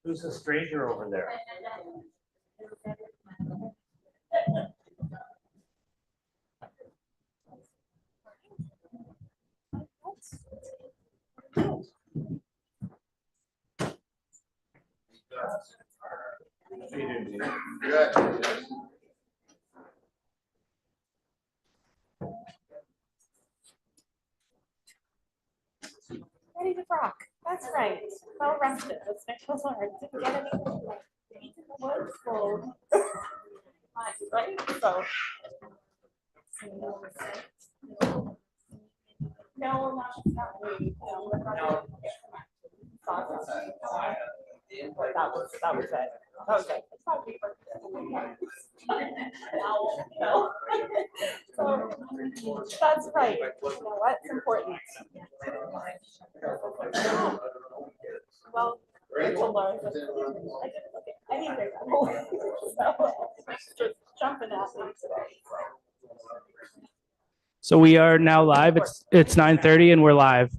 Who's the stranger over there? Ready to rock. That's right. Well rested. As Nick was hard. Didn't get any. Woods full. Right? So. No, not really. No. That was it. That was it. It's not paper. No. So that's right. You know what's important. Well, to learn. I didn't look at anything. So just jumping at me today. So we are now live. It's 9:30 and we're live.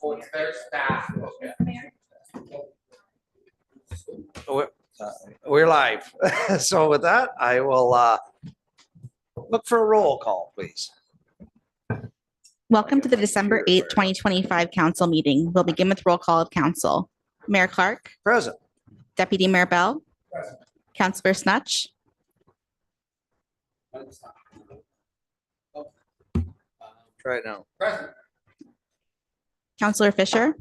Their staff. We're live. So with that, I will look for a roll call, please. Welcome to the December 8th, 2025 council meeting. We'll begin with roll call of council. Mayor Clark, Present. Deputy Mayor Bell, Councillor Snutch, Try it now. Councillor Fisher,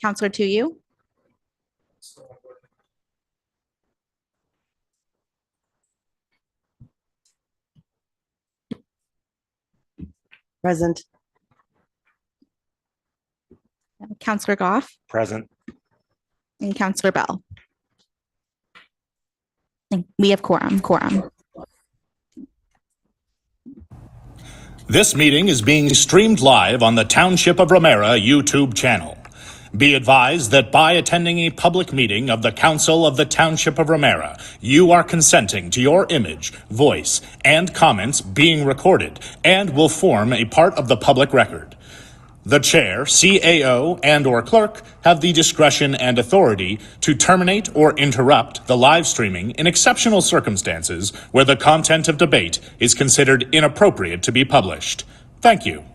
Councillor Tuyu, Present. Councillor Goff, Present. and Councillor Bell. We have quorum. This meeting is being streamed live on the Township of Ramara YouTube channel. Be advised that by attending a public meeting of the Council of the Township of Ramara, you are consenting to your image, voice, and comments being recorded and will form a part of the public record. The chair, CAO, and/or clerk have the discretion and authority to terminate or interrupt the live streaming in exceptional circumstances where the content of debate is considered inappropriate to be published. Thank you.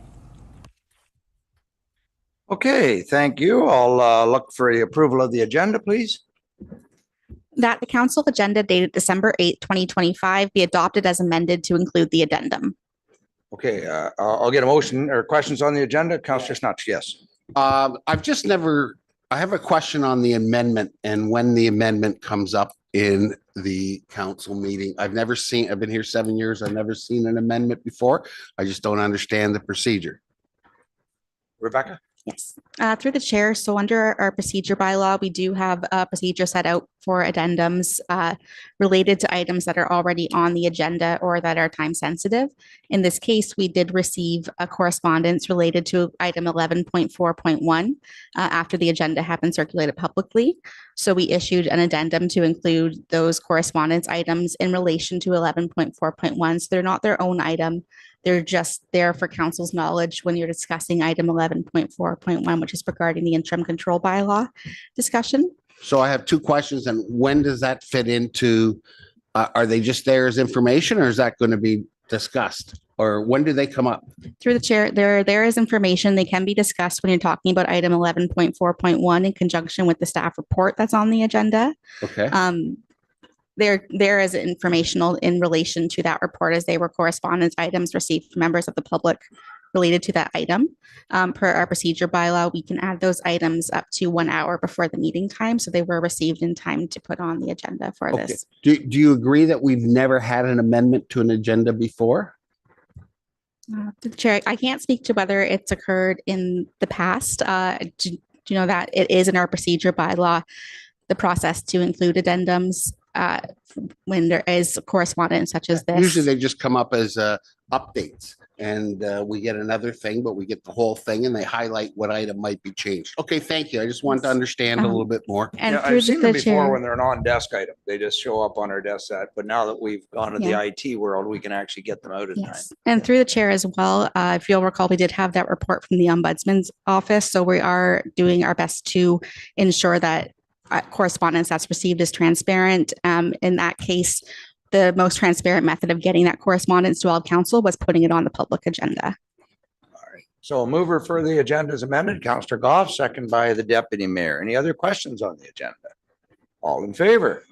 Okay, thank you. I'll look for the approval of the agenda, please. That the council agenda dated December 8th, 2025 be adopted as amended to include the addendum. Okay, I'll get a motion or questions on the agenda. Councillor Snutch, yes. I have a question on the amendment and when the amendment comes up in the council meeting. I've been here 7 years. I've never seen an amendment before. I just don't understand the procedure. Rebecca? Yes, through the chair. So under our procedure bylaw, we do have a procedure set out for addendums related to items that are already on the agenda or that are time sensitive. In this case, we did receive a correspondence related to item 11.4.1 after the agenda had been circulated publicly. So we issued an addendum to include those correspondence items in relation to 11.4.1. So they're not their own item. They're just there for council's knowledge when you're discussing item 11.4.1, which is regarding the interim control bylaw discussion. So I have two questions. And when does that fit into, are they just there as information or is that going to be discussed? Or when do they come up? Through the chair, there is information. They can be discussed when you're talking about item 11.4.1 in conjunction with the staff report that's on the agenda. Okay. There is informational in relation to that report as they were correspondence items received from members of the public related to that item. Per our procedure bylaw, we can add those items up to 1 hour before the meeting time. So they were received in time to put on the agenda for Okay. this. Do you agree that we've never had an amendment to an agenda before? To the chair, I can't speak to whether it's occurred in the past. Do you know that it is in our procedure bylaw, the process to include addendums when there is correspondence such as this? Usually they just come up as updates. and we get another thing, but we get the whole thing and they highlight what item might be changed. Okay, thank you. I just wanted to understand a little bit more. And Yeah, through I've seen them the before chair. when they're an on-desk item. They just show up on our desk set. But now that we've gone to the Yeah. IT world, we can actually get them out in time. Yes, and through the chair as well, if you'll recall, we did have that report from the ombudsman's office. So we are doing our best to ensure that correspondence that's received is transparent. In that case, the most transparent method of getting that correspondence to all council was putting it on the public agenda. So a mover for the agenda is amended, Councillor Goff, second by the deputy mayor. Any other questions on the agenda? All in favor?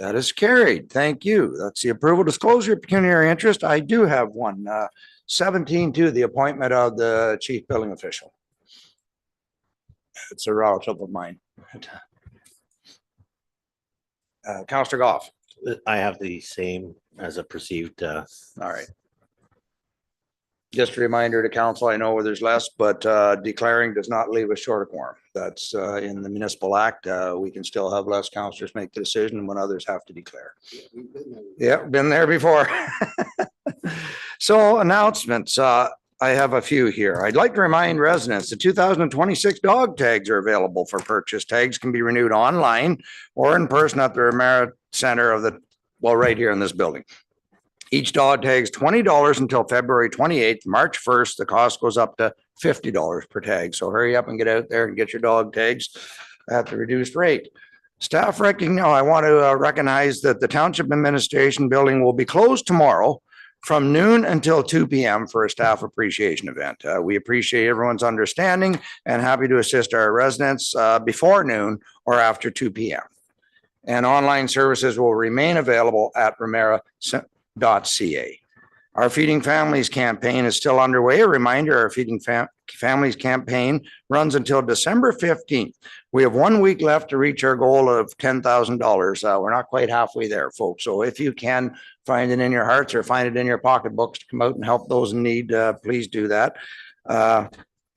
That is carried. Thank you. That's the approval disclosure of pecuniary interest. I do have one. 17-2, the appointment of the chief billing official. It's a relative of mine. Councillor Goff. I have the same as a perceived, All right. Just a reminder to council, I know where there's less, but declaring does not leave us short of quorum. That's in the municipal act. We can still have less councillors make the decision when others have to declare. Yeah, been there before. So announcements, I have a few here. I'd like to remind residents the 2026 dog tags are available for purchase. Tags can be renewed online or in person at the Ramara Center of the, well, right here in this building. Each dog tag is $20 until February 28th. March 1st, the cost goes up to $50 per tag. So hurry up and get out there and get your dog tags at the reduced rate. Staff I want to recognize that the Township Administration Building will be closed tomorrow from noon until 2 p.m. for a staff appreciation event. We appreciate everyone's understanding and happy to assist our residents before noon or after 2 p.m. And online services will remain available at Ramara.ca. Our Feeding Families campaign is still underway. A reminder, our Feeding Families campaign runs until December 15th. We have 1 week left to reach our goal of $10,000. We're not quite halfway there, folks. So if you can find it in your hearts or find it in your pocketbooks to come out and help those in need, please do that.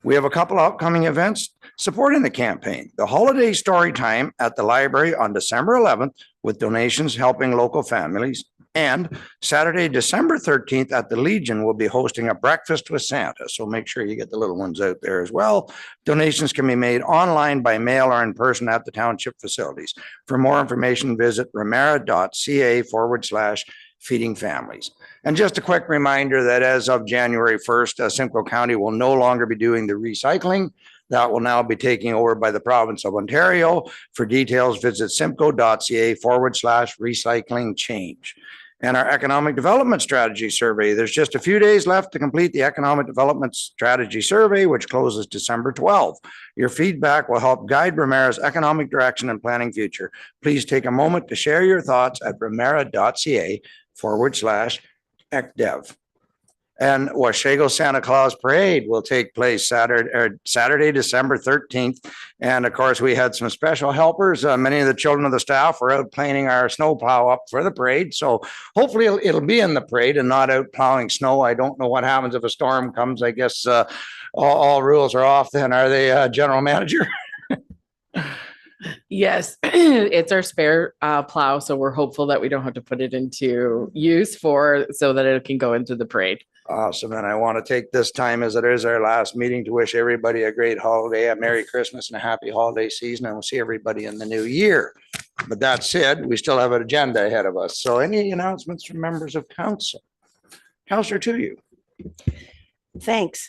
We have a couple upcoming events supporting the campaign. The holiday story time at the library on December 11th with donations helping local families. And Saturday, December 13th at the Legion, we'll be hosting a breakfast with Santa. So make sure you get the little ones out there as well. Donations can be made online, by mail, or in person at the township facilities. For more information, visit ramara.ca/feeding families. And just a quick reminder that as of January 1st, Simcoe County will no longer be doing the recycling. That will now be taken over by the province of Ontario. For details, visit simcoe.ca/recycling change. And our economic development strategy survey. There's just a few days left to complete the economic development strategy survey, which closes December 12th. Your feedback will help guide Ramara's economic direction and planning future. Please take a moment to share your thoughts at ramara.ca/ecdev. And Washago Santa Claus Parade will take place Saturday, December 13th. And of course, we had some special helpers. Many of the children of the staff were out planing our snow plow up for the parade. So hopefully it'll be in the parade and not out plowing snow. I don't know what happens if a storm comes. I guess all rules are off then. Are they, General Manager? Yes, it's our spare plow, so we're hopeful that we don't have to put it into use so that it can go into the parade. Awesome. And I want to take this time, as it is our last meeting, to wish everybody a great holiday, a Merry Christmas and a happy holiday season. And we'll see everybody in the new year. But that said, we still have an agenda ahead of us. So any announcements from members of council? Councillor Tuiu. Thanks.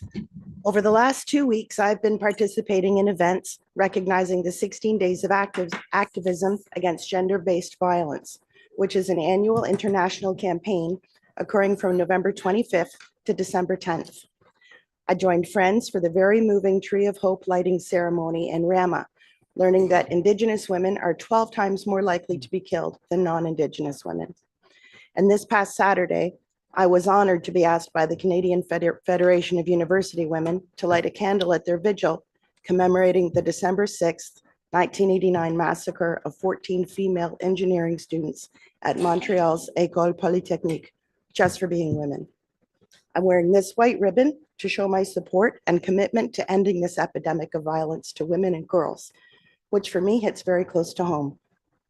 Over the last 2 weeks, I've been participating in events recognizing the 16 days of activism against gender-based violence, which is an annual international campaign occurring from November 25th to December 10th. I joined friends for the very moving Tree of Hope lighting ceremony in Ramara, learning that Indigenous women are 12 times more likely to be killed than non-Indigenous women. And this past Saturday, I was honored to be asked by the Canadian Federation of University Women to light a candle at their vigil commemorating the December 6th, 1989 massacre of 14 female engineering students at Montreal's École Polytechnique, just for being women. I'm wearing this white ribbon to show my support and commitment to ending this epidemic of violence to women and girls, which for me hits very close to home.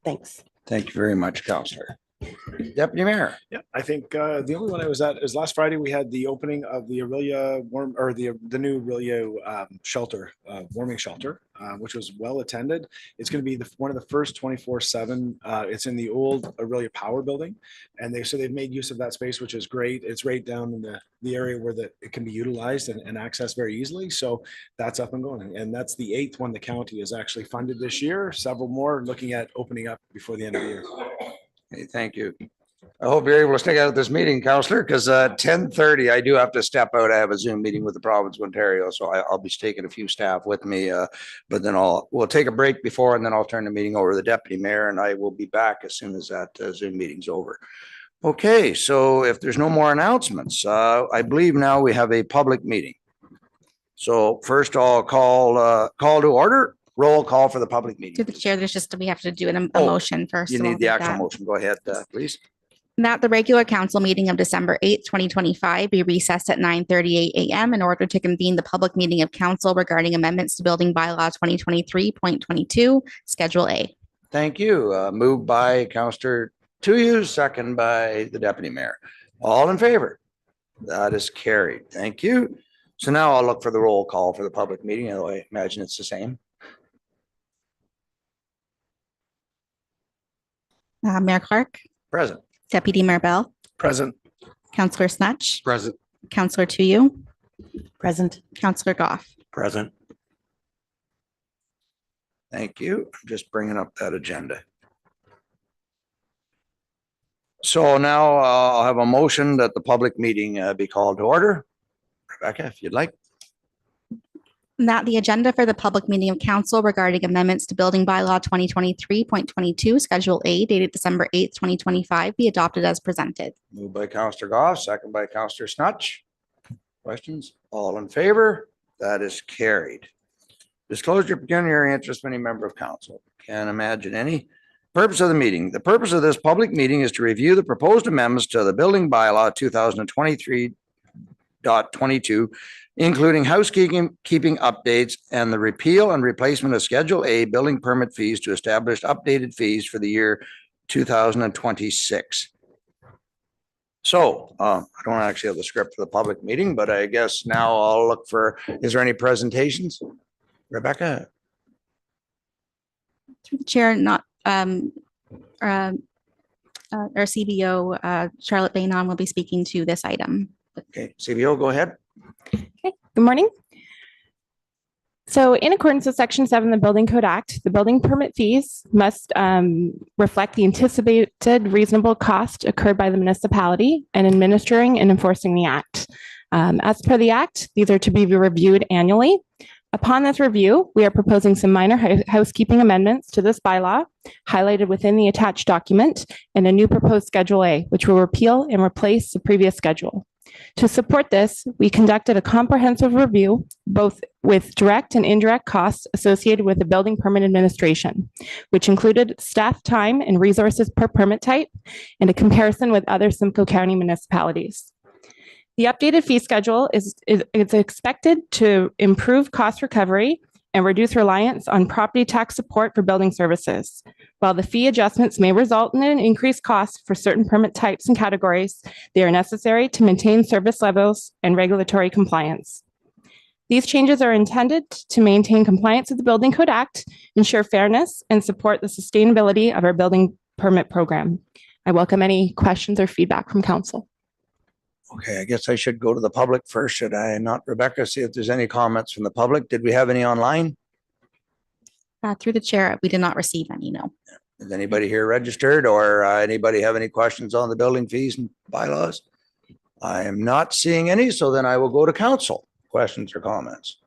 Thanks. Thank you very much, Councillor. Deputy Mayor. Yeah, I think the only one I was at is last Friday. We had the opening of the Aurelia the new Aurelia shelter, warming shelter, which was well attended. It's going to be one of the first 24/7. It's in the old Aurelia Power building, and they've made use of that space, which is great. It's right down in the area where it can be utilized and accessed very easily. So that's up and going, and that's the 8th one the county has actually funded this year. Several more looking at opening up before the end of the year. Hey, thank you. I hope you're able to stick out at this meeting, Counselor, because 10:30, I do have to step out. I have a Zoom meeting with the province of Ontario, so I'll be taking a few staff with me. But then we'll take a break before, and then I'll turn the meeting over to the deputy mayor, and I will be back as soon as that Zoom meeting's over. Okay, so if there's no more announcements, I believe now we have a public meeting. So first I'll call to order. Roll call for the public meeting. To the chair, we have to do a Oh, motion first. You so need I'll the do actual that. motion. Go ahead, please. That the regular council meeting of December 8th, 2025 be recessed at 9:38 a.m. in order to convene the public meeting of council regarding amendments to building bylaw 2023.22, Schedule A. Thank you. Moved by Councillor Tuyu, second by the deputy mayor. All in favor? That is carried. Thank you. So now I'll look for the roll call for the public meeting. I imagine it's the same. Mayor Clark, Present. Deputy Mayor Bell, Present. Councillor Snatch, Present. Councillor Tuyu, Present. Councillor Goff. Present. Thank you. I'm just bringing up that agenda. So now I'll have a motion that the public meeting be called to order. Rebecca, if you'd like. That the agenda for the public meeting of council regarding amendments to building bylaw 2023.22, Schedule A, dated December 8th, 2025, be adopted as presented. Moved by Councillor Goff, second by Councillor Snutch. Questions? All in favor? That is carried. Disclose your pecuniary interest of any member of council. Can't imagine any. Purpose of the meeting. The purpose of this public meeting is to review the proposed amendments to the building bylaw 2023.22, including housekeeping updates and the repeal and replacement of Schedule A building permit fees to establish updated fees for the year 2026. So I don't actually have the script for the public meeting, but I guess now I'll look for, is there any presentations? Rebecca? Through the chair, not our CBO, Charlotte Bainon, will be speaking to this item. Okay, CBO, go ahead. Okay, good morning. So in accordance with Section 7 of the Building Code Act, the building permit fees must reflect the anticipated reasonable cost incurred by the municipality in administering and enforcing the Act. As per the Act, these are to be reviewed annually. Upon this review, we are proposing some minor housekeeping amendments to this bylaw highlighted within the attached document and a new proposed Schedule A, which will repeal and replace the previous schedule. To support this, we conducted a comprehensive review, both with direct and indirect costs associated with the building permit administration, which included staff time and resources per permit type and a comparison with other Simcoe County municipalities. The updated fee schedule is expected to improve cost recovery and reduce reliance on property tax support for building services. While the fee adjustments may result in an increased cost for certain permit types and categories, they are necessary to maintain service levels and regulatory compliance. These changes are intended to maintain compliance with the Building Code Act, ensure fairness, and support the sustainability of our building permit program. I welcome any questions or feedback from council. Okay, I guess I should go to the public first, should I not? Rebecca, see if there's any comments from the public. Did we have any online? Through the chair, we did not receive any, no. Is anybody here registered or anybody have any questions on the building fees and bylaws? I am not seeing any, so then I will go to council. Questions or comments?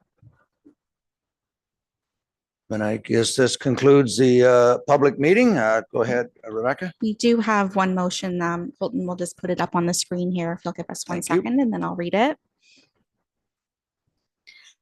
And I guess this concludes the public meeting. Go ahead, Rebecca. We do have one motion. Colton will just put it up on the screen here. If you'll give us one Thank you. second, and then I'll read it.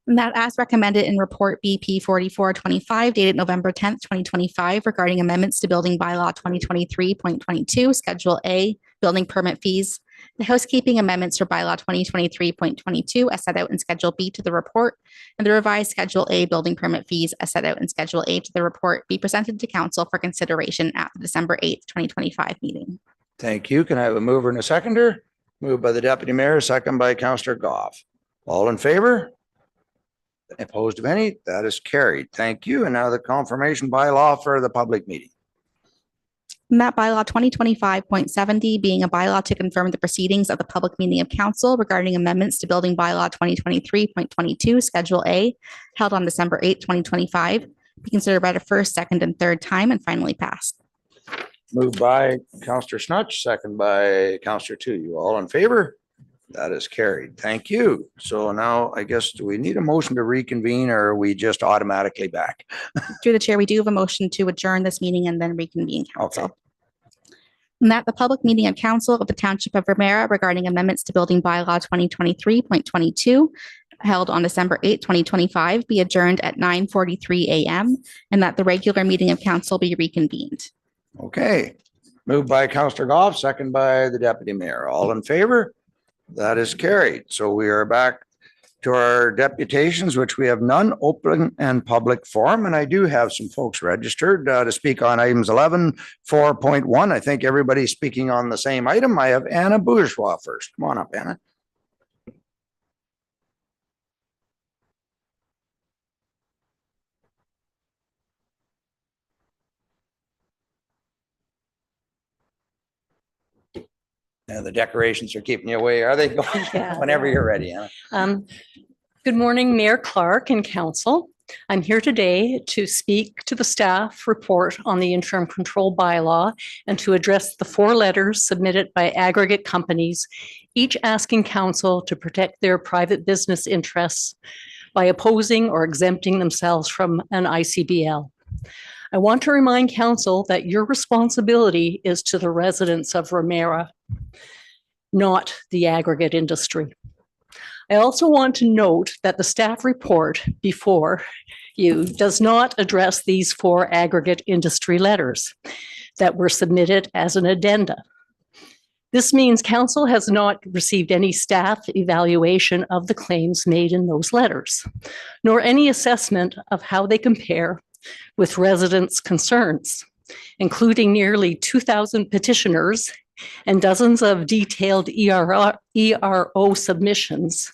And that as recommended in report BP 4425 dated November 10th, 2025 regarding amendments to building bylaw 2023.22, Schedule A, building permit fees, the housekeeping amendments for bylaw 2023.22 as set out in Schedule B to the report, and the revised Schedule A building permit fees as set out in Schedule A to the report be presented to council for consideration at the December 8th, 2025 meeting. Thank you. Can I have a mover and a seconder? Moved by the deputy mayor, second by Councillor Goff. All in favor? Opposed of any? That is carried. Thank you. And now the confirmation bylaw for the public meeting. And that bylaw 2025.70 being a bylaw to confirm the proceedings of the public meeting of council regarding amendments to building bylaw 2023.22 Schedule A held on December 8, 2025, be considered by the first, second, and third time and finally passed. Moved by Councillor Snutch, second by Councillor Tu. You all in favor? That is carried. Thank you. So now I guess, do we need a motion to reconvene or are we just automatically back? Through the chair, we do have a motion to adjourn this meeting and then reconvene council. Okay. And that the public meeting of council of the Township of Ramara regarding amendments to building bylaw 2023.22 held on December 8, 2025 be adjourned at 9:43 a.m. and that the regular meeting of council be reconvened. Okay. Moved by Councillor Goff, second by the deputy mayor. All in favor? That is carried. So we are back to our deputations, which we have none open and public forum. And I do have some folks registered to speak on items 11, 4.1. I think everybody's speaking on the same item. I have Anna Bourgeois first. Come on up, Anna. Yeah, the decorations are keeping you away, are they? Yeah. Whenever you're ready, Anna. Good morning, Mayor Clark and Council. I'm here today to speak to the staff report on the interim control bylaw and to address the 4 letters submitted by aggregate companies, each asking Council to protect their private business interests by opposing or exempting themselves from an ICBL. I want to remind Council that your responsibility is to the residents of Ramara, not the aggregate industry. I also want to note that the staff report before you does not address these 4 aggregate industry letters that were submitted as an addenda. This means Council has not received any staff evaluation of the claims made in those letters, nor any assessment of how they compare with residents' concerns, including nearly 2,000 petitioners and dozens of detailed ERO submissions.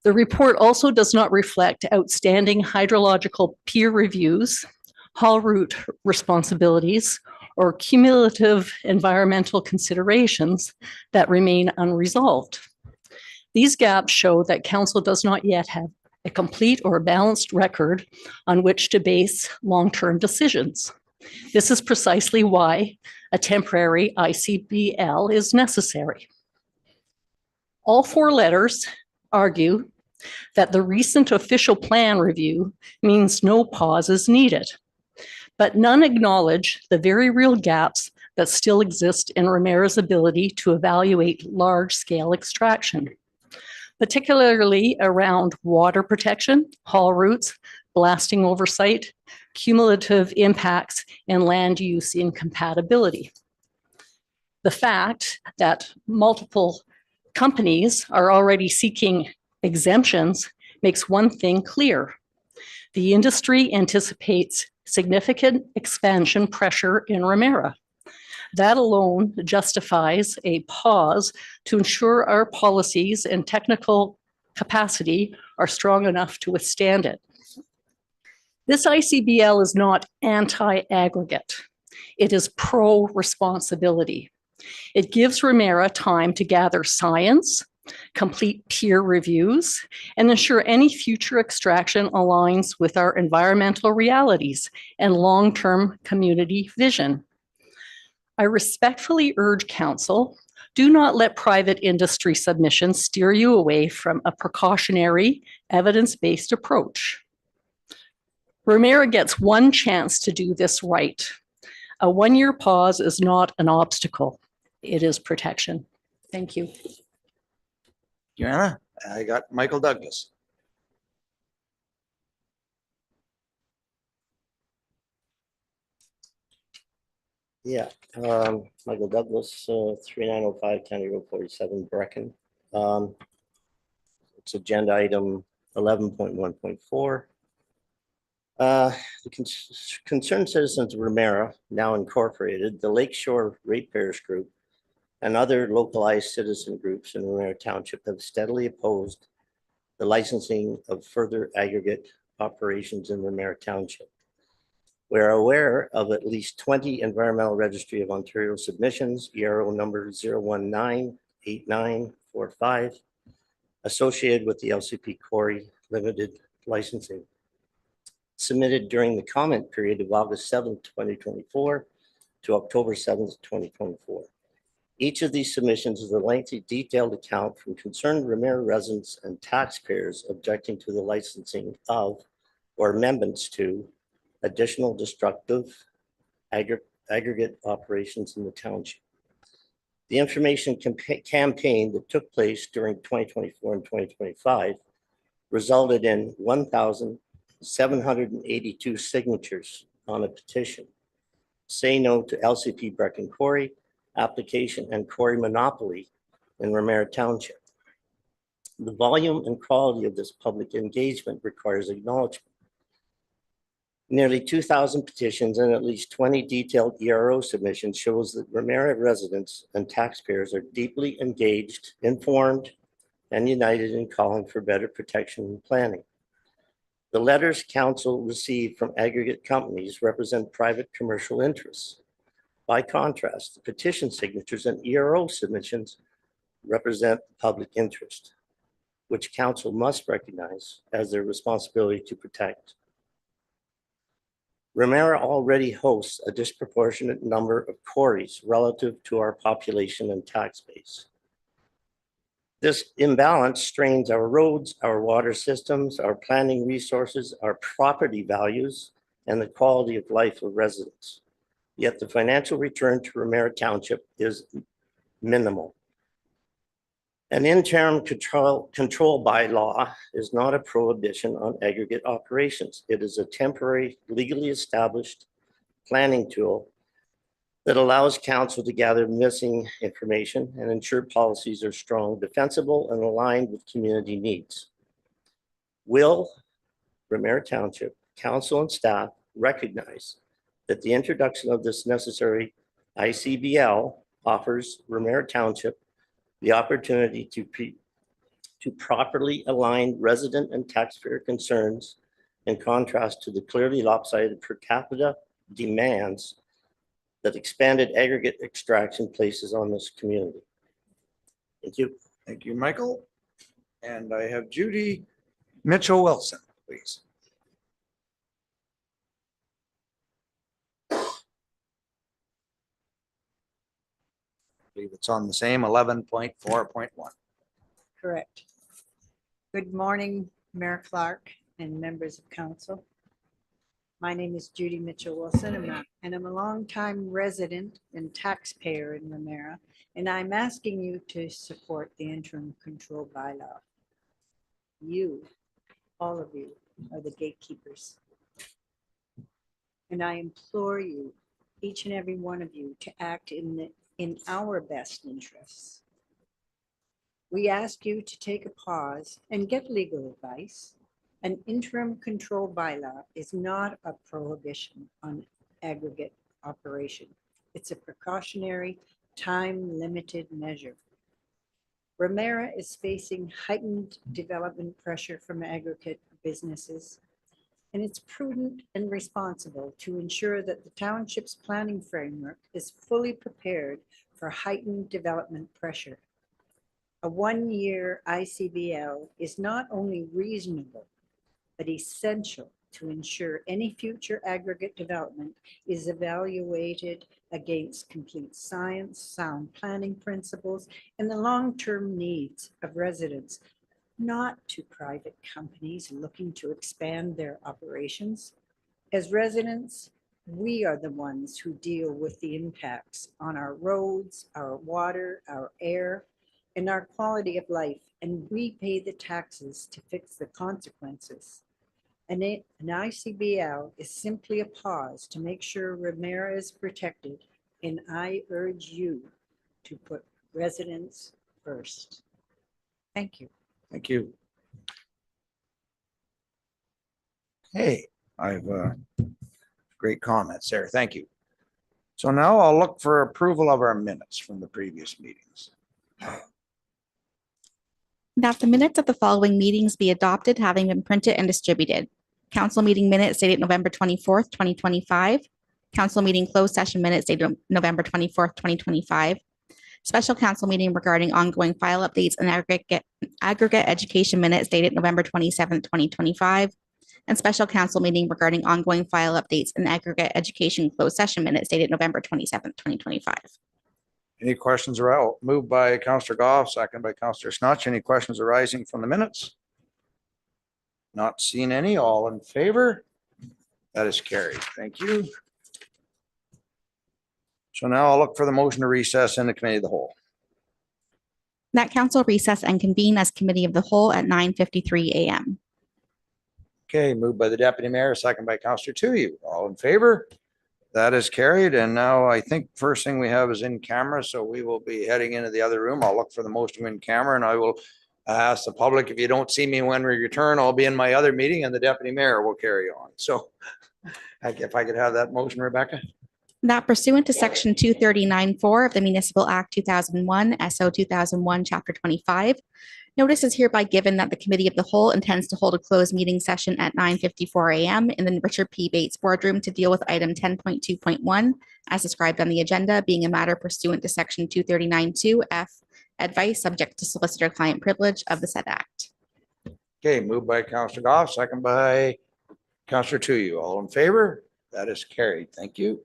The report also does not reflect outstanding hydrological peer reviews, haul route responsibilities, or cumulative environmental considerations that remain unresolved. These gaps show that Council does not yet have a complete or balanced record on which to base long-term decisions. This is precisely why a temporary ICBL is necessary. All 4 letters argue that the recent official plan review means no pause is needed, but none acknowledge the very real gaps that still exist in Ramara's ability to evaluate large-scale extraction, particularly around water protection, haul routes, blasting oversight, cumulative impacts, and land use incompatibility. The fact that multiple companies are already seeking exemptions makes one thing clear. The industry anticipates significant expansion pressure in Ramara. That alone justifies a pause to ensure our policies and technical capacity are strong enough to withstand it. This ICBL is not anti-aggregate. It is pro-responsibility. It gives Ramara time to gather science, complete peer reviews, and ensure any future extraction aligns with our environmental realities and long-term community vision. I respectfully urge Council, do not let private industry submissions steer you away from a precautionary, evidence-based approach. Ramara gets one chance to do this right. A 1-year pause is not an obstacle. It is protection. Thank you. Anna, I got Michael Douglas. Yeah, Michael Douglas, 3905 County Road 47, Brecken. It's agenda item 11.1.4. The Concerned Citizens of Ramara, now incorporated, the Lakeshore Ratepayers Group, and other localized citizen groups in Ramara Township have steadily opposed the licensing of further aggregate operations in Ramara Township. We are aware of at least 20 Environmental Registry of Ontario submissions, ERO number 0198945, associated with the LCP Quarry Limited licensing, submitted during the comment period of August 7th, 2024 to October 7th, 2024. Each of these submissions is a lengthy, detailed account from concerned Ramara residents and taxpayers objecting to the licensing of or amendments to additional destructive aggregate operations in the township. The information campaign that took place during 2024 and 2025 resulted in 1,782 signatures on a petition. Say no to LCP Brecken Quarry application and quarry monopoly in Ramara Township. The volume and quality of this public engagement requires acknowledgement. Nearly 2,000 petitions and at least 20 detailed ERO submissions shows that Ramara residents and taxpayers are deeply engaged, informed, and united in calling for better protection and planning. The letters council received from aggregate companies represent private commercial interests. By contrast, the petition signatures and ERO submissions represent public interest, which council must recognize as their responsibility to protect. Ramara already hosts a disproportionate number of quarries relative to our population and tax base. This imbalance strains our roads, our water systems, our planning resources, our property values, and the quality of life of residents. Yet the financial return to Ramara Township is minimal. An interim control bylaw is not a prohibition on aggregate operations. It is a temporary, legally established planning tool that allows council to gather missing information and ensure policies are strong, defensible, and aligned with community needs. Will Ramara Township Council and staff recognize that the introduction of this necessary ICBL offers Ramara Township the opportunity to properly align resident and taxpayer concerns in contrast to the clearly lopsided per capita demands that expanded aggregate extraction places on this community. Thank you. Thank you, Michael. And I have Judy Mitchell-Wilson, please. I believe it's on the same 11.4.1. Correct. Good morning, Mayor Clark and members of council. My name is Judy Mitchell-Wilson, and I'm a longtime resident and taxpayer in Ramara, and I'm asking you to support the interim control bylaw. You, all of you, are the gatekeepers. And I implore you, each and every one of you, to act in our best interests. We ask you to take a pause and get legal advice. An interim control bylaw is not a prohibition on aggregate operation. It's a precautionary, time-limited measure. Ramara is facing heightened development pressure from aggregate businesses, and it's prudent and responsible to ensure that the township's planning framework is fully prepared for heightened development pressure. A one-year ICBL is not only reasonable, but essential to ensure any future aggregate development is evaluated against complete science, sound planning principles, and the long-term needs of residents, not to private companies looking to expand their operations. As residents, we are the ones who deal with the impacts on our roads, our water, our air, and our quality of life, and we pay the taxes to fix the consequences. An ICBL is simply a pause to make sure Ramara is protected, and I urge you to put residents first. Thank you. Thank you. Hey, I've, great comments there. Thank you. So now I'll look for approval of our minutes from the previous meetings. That the minutes of the following meetings be adopted, having been printed and distributed. Council meeting minutes dated November 24th, 2025. Council meeting closed session minutes dated November 24th, 2025. Special council meeting regarding ongoing file updates and aggregate education minutes dated November 27th, 2025. And special council meeting regarding ongoing file updates and aggregate education closed session minutes dated November 27th, 2025. Any questions are out? Moved by Counselor Goff, second by Counselor Snutch. Any questions arising from the minutes? Not seeing any. All in favor? That is carried. Thank you. So now I'll look for the motion to recess in the committee of the whole. That council recess and convene as committee of the whole at 9:53 a.m. Okay, moved by the deputy mayor, second by Counselor Tuohy. All in favor? That is carried. And now I think first thing we have is in camera. So we will be heading into the other room. I'll look for the motion in camera and I will ask the public, if you don't see me when we return, I'll be in my other meeting and the deputy mayor will carry on. So if I could have that motion, Rebecca. That pursuant to section 239(4) of the Municipal Act 2001, SO 2001, Chapter 25, notice is hereby given that the Committee of the Whole intends to hold a closed meeting session at 9:54 a.m. in the Richard P. Bates Boardroom to deal with item 10.2.1 as described on the agenda, being a matter pursuant to section 239(2)(f), advice subject to solicitor-client privilege of the said act. Okay, moved by Counselor Goff, second by Counselor Tuohy. All in favor? That is carried. Thank you.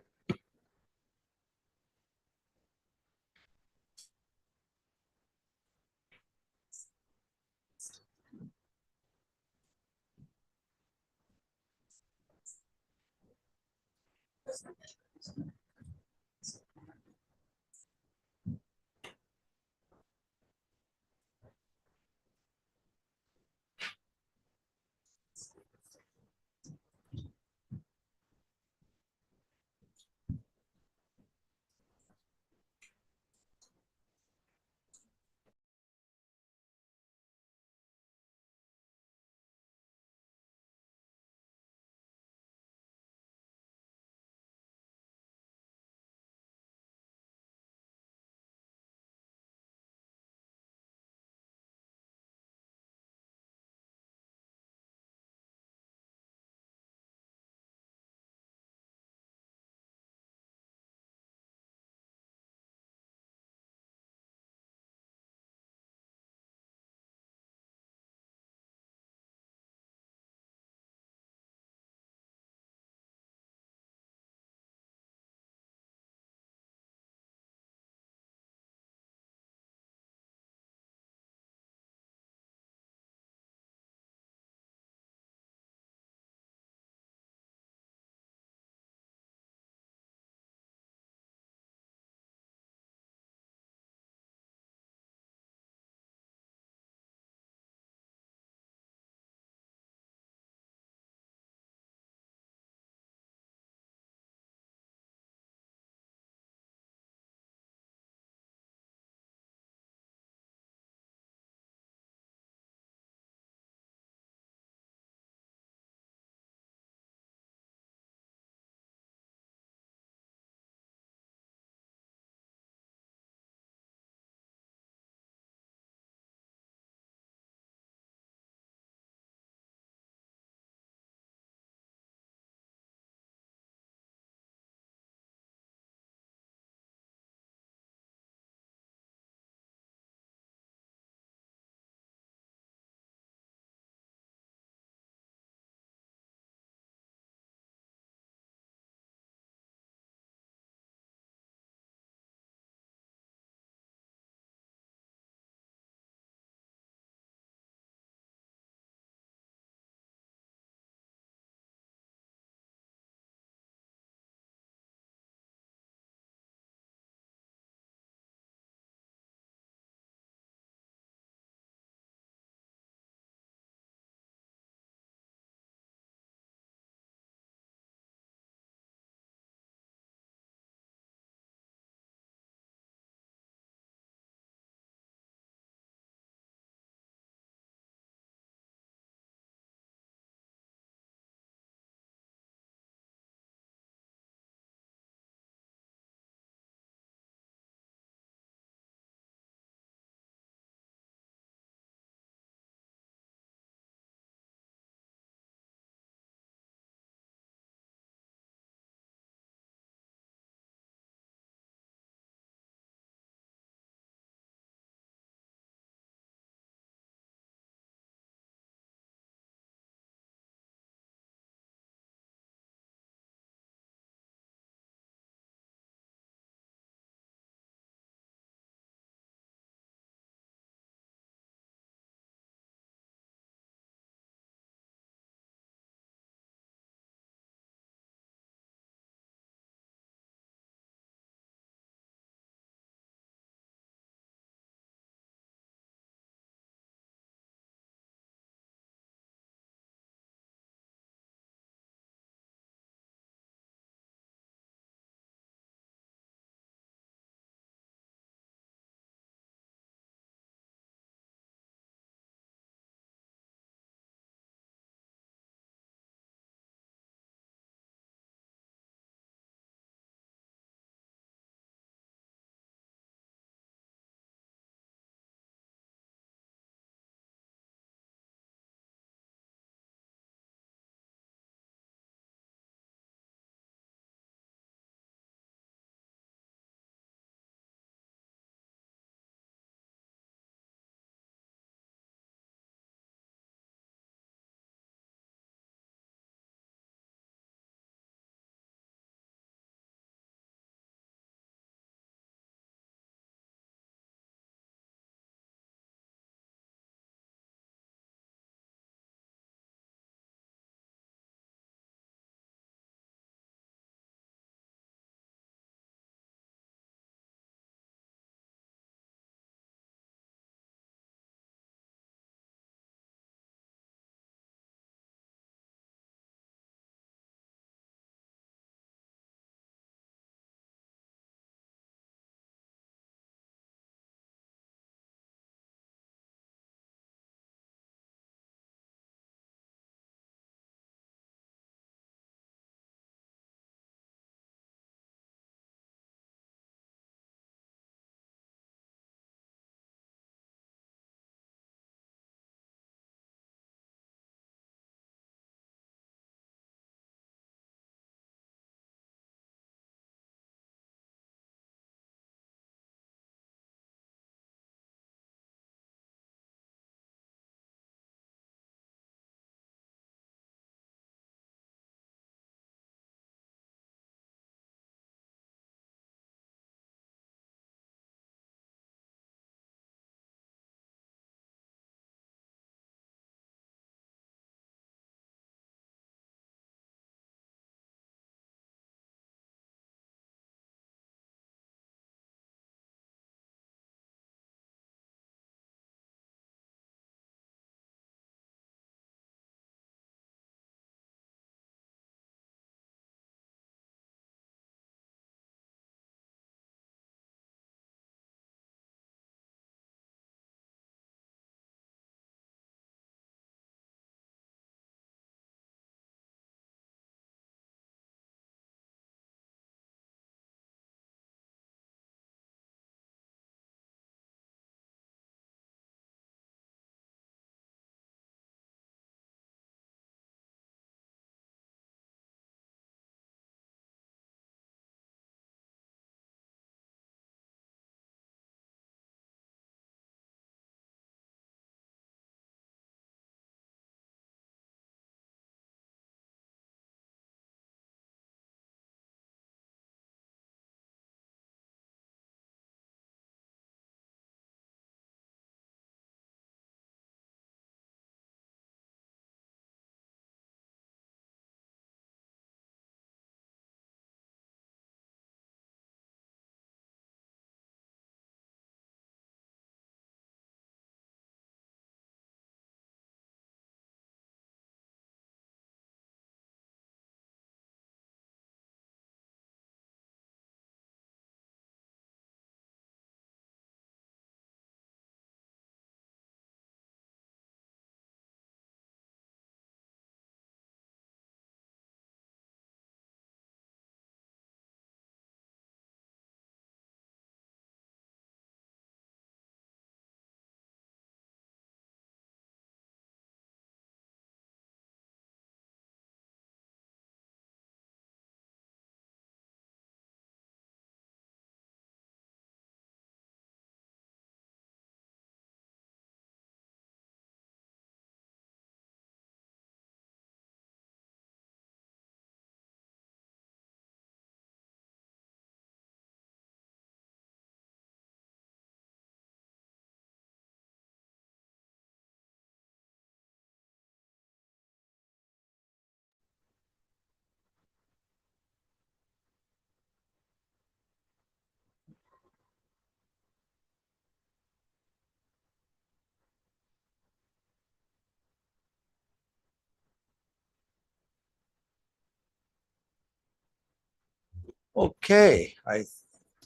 Okay, I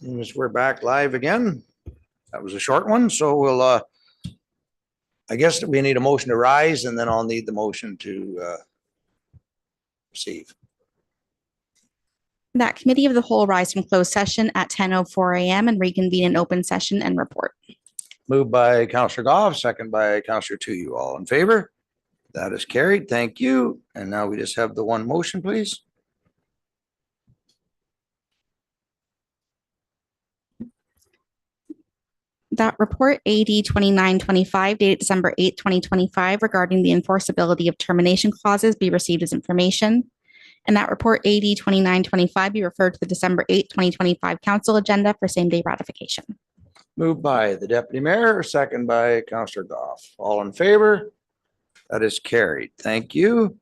think we're back live again. That was a short one, so we'll, I guess we need a motion to rise and then I'll need the motion to receive. That committee of the whole rise from closed session at 10:04 a.m. and reconvene in open session and report. Moved by Counselor Goff, second by Counselor Tuyu. All in favor? That is carried. Thank you. And now we just have the one motion, please. That report AD 2925 dated December 8th, 2025 regarding the enforceability of termination clauses be received as information. And that report AD 2925 be referred to the December 8th, 2025 council agenda for same day ratification. Moved by the deputy mayor, second by Counselor Goff. All in favor? That is carried. Thank you.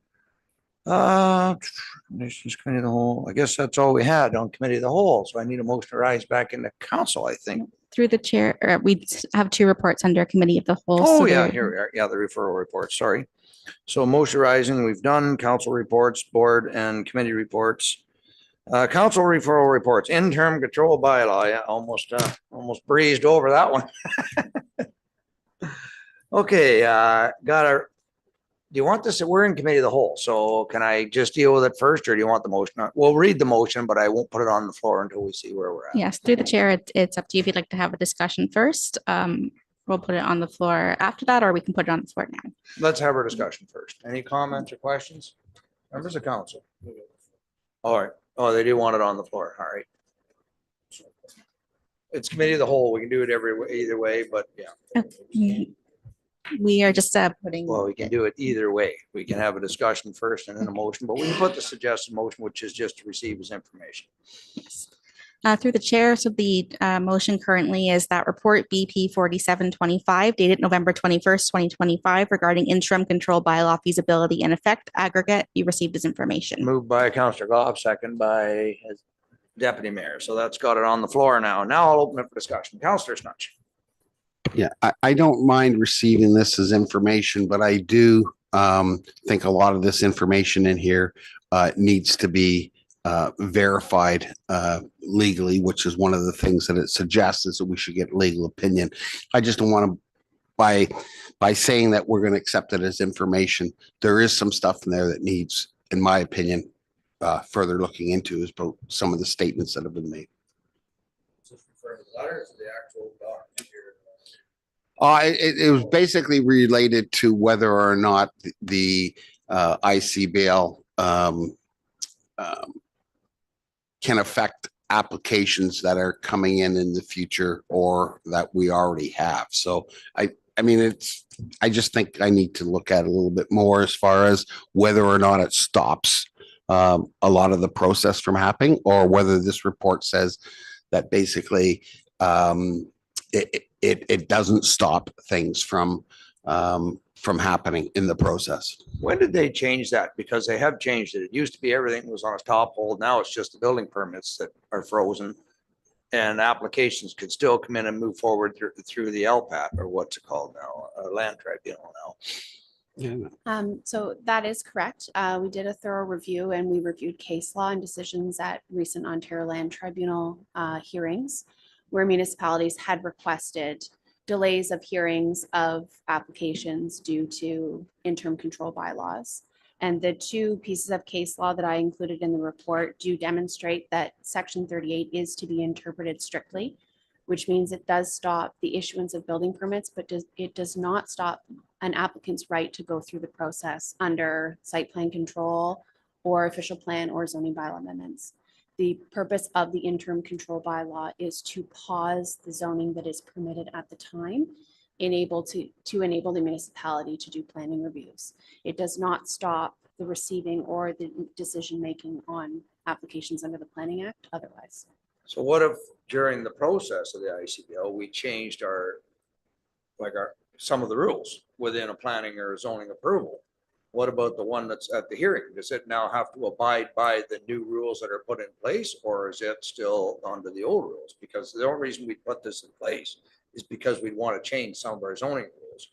Commissioners Committee of the Whole. I guess that's all we had on Committee of the Whole. So I need a motion to rise back into council, I think. Through the chair, we have two reports under committee of the whole. Oh, so yeah, they're- here we are. Yeah, the referral report. Sorry. So motion rising, we've done council reports, board and committee reports. Council referral reports, interim control bylaw. Yeah, almost breezed over that one. Okay, do you want this? We're in committee of the whole, so can I just deal with it first or do you want the motion? We'll read the motion, but I won't put it on the floor until we see where we're at. Yes, through the chair, it's up to you if you'd like to have a discussion first. We'll put it on the floor after that, or we can put it on the floor now. Let's have our discussion first. Any comments or questions? Members of council? All right. Oh, they do want it on the floor. All right. It's committee of the whole. We can do it either way, but yeah. We are just putting. Well, we can do it either way. We can have a discussion first and then a motion, but we can put the suggested motion, which is just to receive as information. Yes. Through the chair, so the motion currently is that report BP 4725 dated November 21st, 2025 regarding interim control bylaw feasibility and effect aggregate be received as information. Moved by Counselor Goff, second by his deputy mayor. So that's got it on the floor now. Now I'll open it for discussion. Counselor Snutch. Yeah, I don't mind receiving this as information, but I do think a lot of this information in here needs to be verified legally, which is one of the things that it suggests is that we should get legal opinion. I just don't want to, by saying that we're going to accept it as information, there is some stuff in there that needs, in my opinion, further looking into, is about some of the statements that have been made. It was basically related to whether or not the ICBL can affect applications that are coming in the future or that we already have. So I mean, I just think I need to look at it a little bit more as far as whether or not it stops a lot of the process from happening, or whether this report says that basically it doesn't stop things from happening in the process. When did they change that? Because they have changed it. It used to be everything was on a top hold. Now it's just the building permits that are frozen. And applications could still come in and move forward through the LPAT, or what's it called now, land tribunal now. Yeah. So that is correct. We did a thorough review and we reviewed case law and decisions at recent Ontario Land Tribunal hearings, where municipalities had requested delays of hearings of applications due to interim control bylaws. And the two pieces of case law that I included in the report do demonstrate that Section 38 is to be interpreted strictly, which means it does stop the issuance of building permits, but it does not stop an applicant's right to go through the process under site plan control or official plan or zoning bylaw amendments. The purpose of the interim control bylaw is to pause the zoning that is permitted at the time, to enable the municipality to do planning reviews. It does not stop the receiving or the decision-making on applications under the Planning Act otherwise. So what if during the process of the ICBL, we changed some of the rules within a planning or zoning approval? What about the one that's at the hearing? Does it now have to abide by the new rules that are put in place, or is it still under the old rules? Because the only reason we put this in place is because we want to change some of our zoning rules.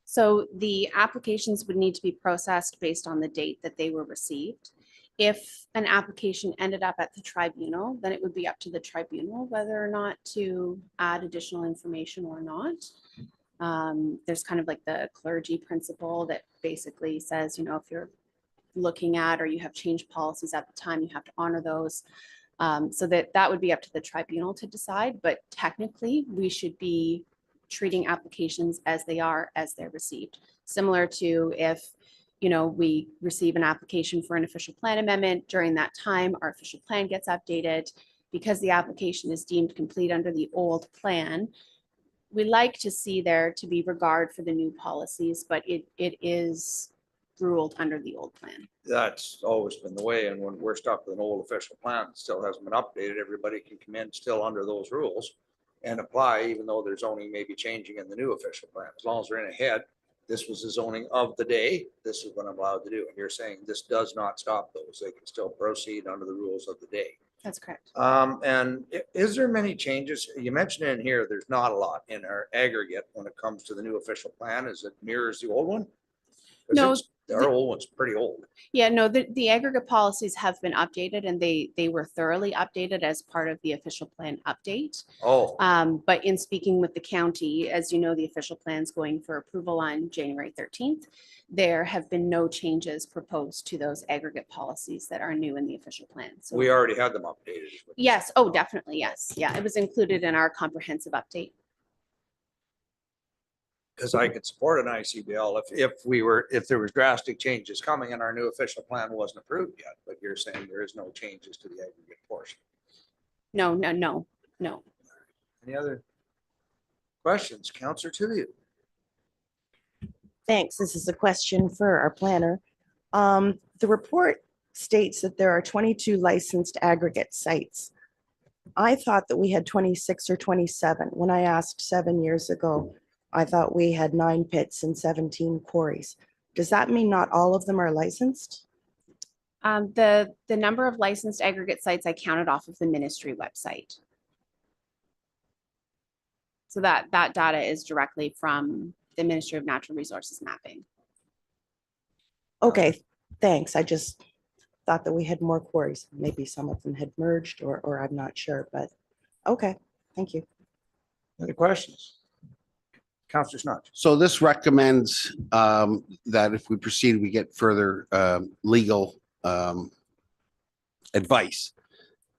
So the applications would need to be processed based on the date that they were received. If an application ended up at the tribunal, then it would be up to the tribunal whether or not to add additional information or not. There's kind of like the clergy principle that basically says, you know, if you're looking at or you have changed policies at the time, you have to honor those. So that would be up to the tribunal to decide, but technically we should be treating applications as they are, as they're received. Similar to if, you know, we receive an application for an official plan amendment, during that time, our official plan gets updated. Because the application is deemed complete under the old plan, we like to see there to be regard for the new policies, but it is ruled under the old plan. That's always been the way, and when we're stuck with an old official plan that still hasn't been updated, everybody can come in still under those rules and apply, even though their zoning may be changing in the new official plan. As long as they're in ahead, this was the zoning of the day, this is what I'm allowed to do. And you're saying this does not stop those. They can still proceed under the rules of the day. That's correct. And is there many changes? You mentioned in here, there's not a lot in our aggregate when it comes to the new official plan. Is it mirrors the old one? 'Cause No, our old one's pretty old. Yeah, no, the aggregate policies have been updated and they were thoroughly updated as part of the official plan update. Oh, But in speaking with the county, as you know, the official plan is going for approval on January 13th. There have been no changes proposed to those aggregate policies that are new in the official plan. So we already had them updated. yes, oh, definitely, yes. Yeah, it was included in our comprehensive update. Because I could support an ICBL if there was drastic changes coming and our new official plan wasn't approved yet, but you're saying there is no changes to the aggregate portion. No. Any other questions? Counselor Tulio? Thanks. This is a question for our planner. The report states that there are 22 licensed aggregate sites. I thought that we had 26 or 27. When I asked 7 years ago, I thought we had 9 pits and 17 quarries. Does that mean not all of them are licensed? The number of licensed aggregate sites I counted off of the ministry website. So that data is directly from the Ministry of Natural Resources mapping. Okay, thanks. I just thought that we had more quarries. Maybe some of them had merged or I'm not sure, but okay, thank you. Any questions? Counselor Snodge? So this recommends that if we proceed, we get further legal advice.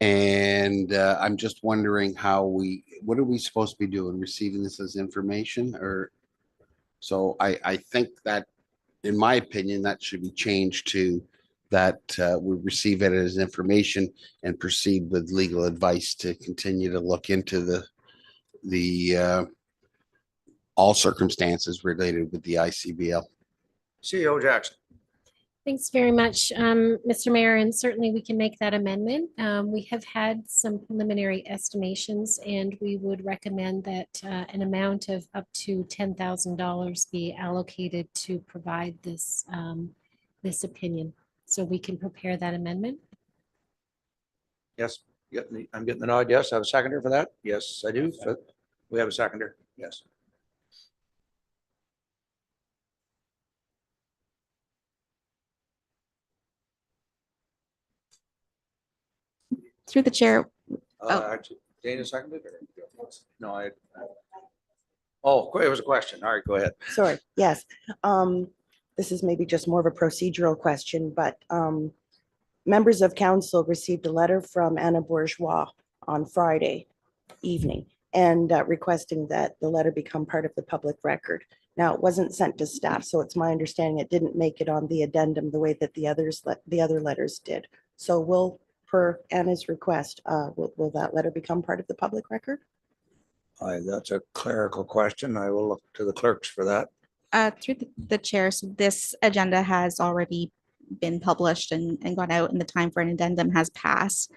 And I'm just wondering what are we supposed to be doing? Receiving this as information or? So I think that, in my opinion, that should be changed to that we receive it as information and proceed with legal advice to continue to look into the all circumstances related with the ICBL. CEO Jackson? Thanks very much, Mr. Mayor, and certainly we can make that amendment. We have had some preliminary estimations and we would recommend that an amount of up to $10,000 be allocated to provide this, this opinion. So we can prepare that amendment. Yes, I'm getting the nod. Yes, I have a seconder for that. Yes, I do. We have a seconder. Yes. Through the chair. Actually, Dana seconded or? No, oh, it was a question. All right, go ahead. Sorry, yes. This is maybe just more of a procedural question, but members of council received a letter from Anna Bourgeois on Friday evening and requesting that the letter become part of the public record. Now, it wasn't sent to staff, so it's my understanding it didn't make it on the addendum the way that the other letters did. So will, per Anna's request, will that letter become part of the public record? That's a clerical question. I will look to the clerks for that. Through the chair, so this agenda has already been published and gone out, and the time for an addendum has passed.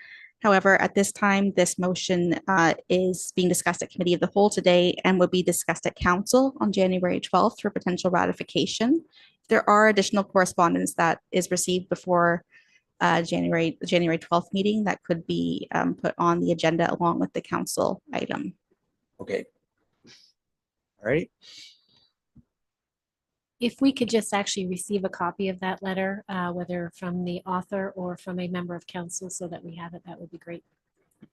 However, at this time, this motion is being discussed at committee of the whole today and will be discussed at council on January 12th for potential ratification. There are additional correspondence that is received before January 12th meeting that could be put on the agenda along with the council item. Okay. All right. If we could just actually receive a copy of that letter, whether from the author or from a member of council, so that we have it, that would be great.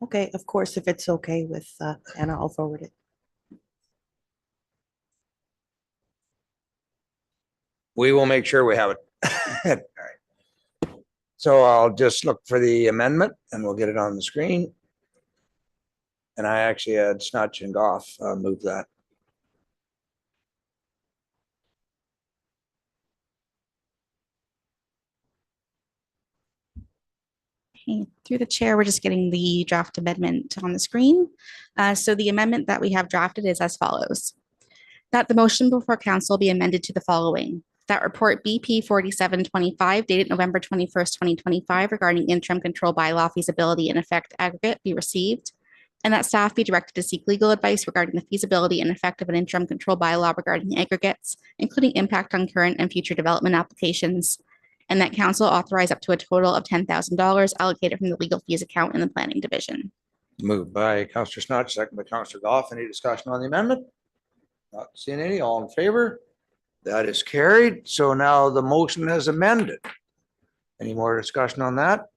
Okay, of course, if it's okay with Anna, I'll forward it. We will make sure we have it. All right. So I'll just look for the amendment and we'll get it on the screen. And I actually had Snutch and Goff move that. Okay, through the chair, we're just getting the draft amendment on the screen. So the amendment that we have drafted is as follows. That the motion before council be amended to the following. That report BP 4725 dated November 21st, 2025 regarding interim control bylaw feasibility and effect aggregate be received. And that staff be directed to seek legal advice regarding the feasibility and effect of an interim control bylaw regarding aggregates, including impact on current and future development applications. And that council authorize up to a total of $10,000 allocated from the legal fees account in the planning division. Moved by Councillor Snutch, second by Councillor Goff. Any discussion on the amendment? Not seeing any. All in favor? That is carried. So now the motion is amended. Any more discussion on that?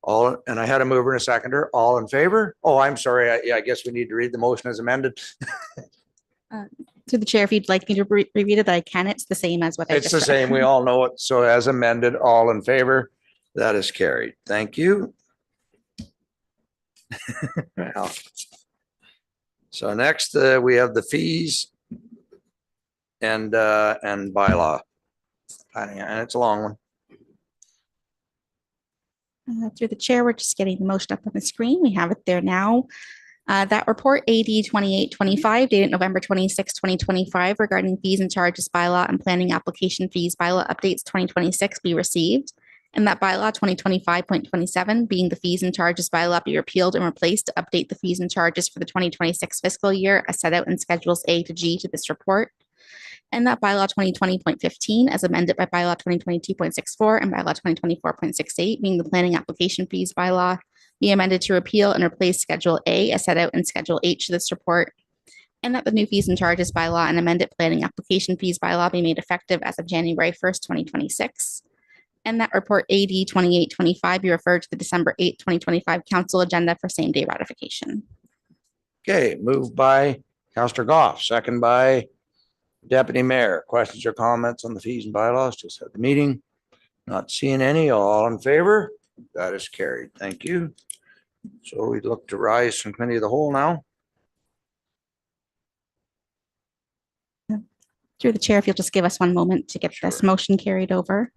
All, and I had a mover and a seconder. All in favor? Oh, I'm sorry. Yeah, I guess we need to read the motion as amended. To the chair, if you'd like me to reread it, I can. It's the same as what I It's just the read. same. We all know it. So as amended, all in favor? That is carried. Thank you. Well, so next we have the fees and bylaw. And it's a long one. Through the chair, we're just getting the motion up on the screen. We have it there now. That report AD 2825 dated November 26, 2025 regarding fees and charges bylaw and planning application fees bylaw updates 2026 be received. And that bylaw 2025.27 being the fees and charges bylaw be repealed and replaced to update the fees and charges for the 2026 fiscal year as set out in schedules A to G to this report. And that bylaw 2020.15 as amended by bylaw 2022.64 and bylaw 2024.68 being the planning application fees bylaw be amended to repeal and replace Schedule A as set out in Schedule H to this report. And that the new fees and charges bylaw and amended planning application fees bylaw be made effective as of January 1st, 2026. And that report AD 2825 be referred to the December 8th, 2025 council agenda for same day ratification. Okay, moved by Councillor Goff, second by Deputy Mayor. Questions or comments on the fees and bylaws? Just had the meeting. Not seeing any. All in favor? That is carried. Thank you. So we look to rise from committee of the whole now. Through the chair, if you'll just give us one moment to get this motion carried over.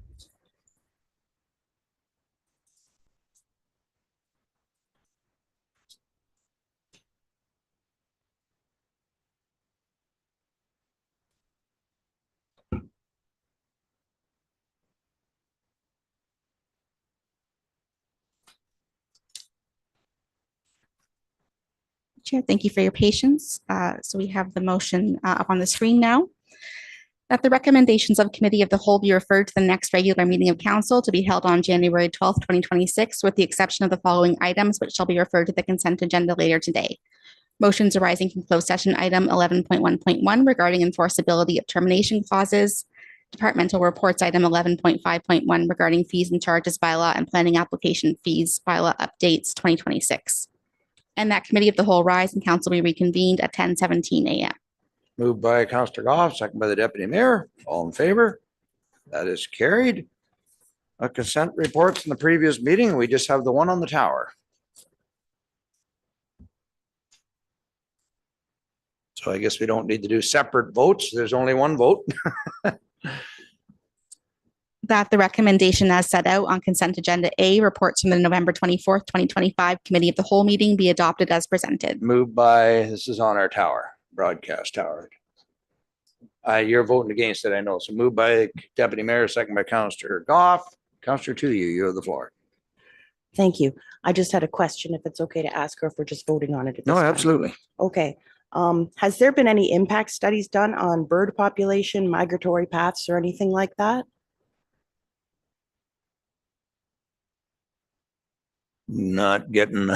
Chair, thank you for your patience. So we have the motion up on the screen now. That the recommendations of committee of the whole be referred to the next regular meeting of council to be held on January 12th, 2026, with the exception of the following items, which shall be referred to the consent agenda later today. Motions arising from closed session item 11.1.1 regarding enforceability of termination clauses. Departmental reports item 11.5.1 regarding fees and charges bylaw and planning application fees bylaw updates 2026. And that committee of the whole rise and council be reconvened at 10:17 a.m. Moved by Councillor Goff, second by the Deputy Mayor. All in favor? That is carried. Consent reports in the previous meeting. We just have the one on the tower. So I guess we don't need to do separate votes. There's only one vote. That the recommendation as set out on consent agenda A, reports from the November 24th, 2025 committee of the whole meeting be adopted as presented. Moved by, this is on our tower, broadcast tower. You're voting against it, I know. So moved by Deputy Mayor, second by Councillor Goff. Councillor Tuohy, you have the floor. Thank you. I just had a question, if it's okay to ask her if we're just voting on it at this No, time. absolutely. Okay. Has there been any impact studies done on bird population, migratory paths, or anything like that? Not getting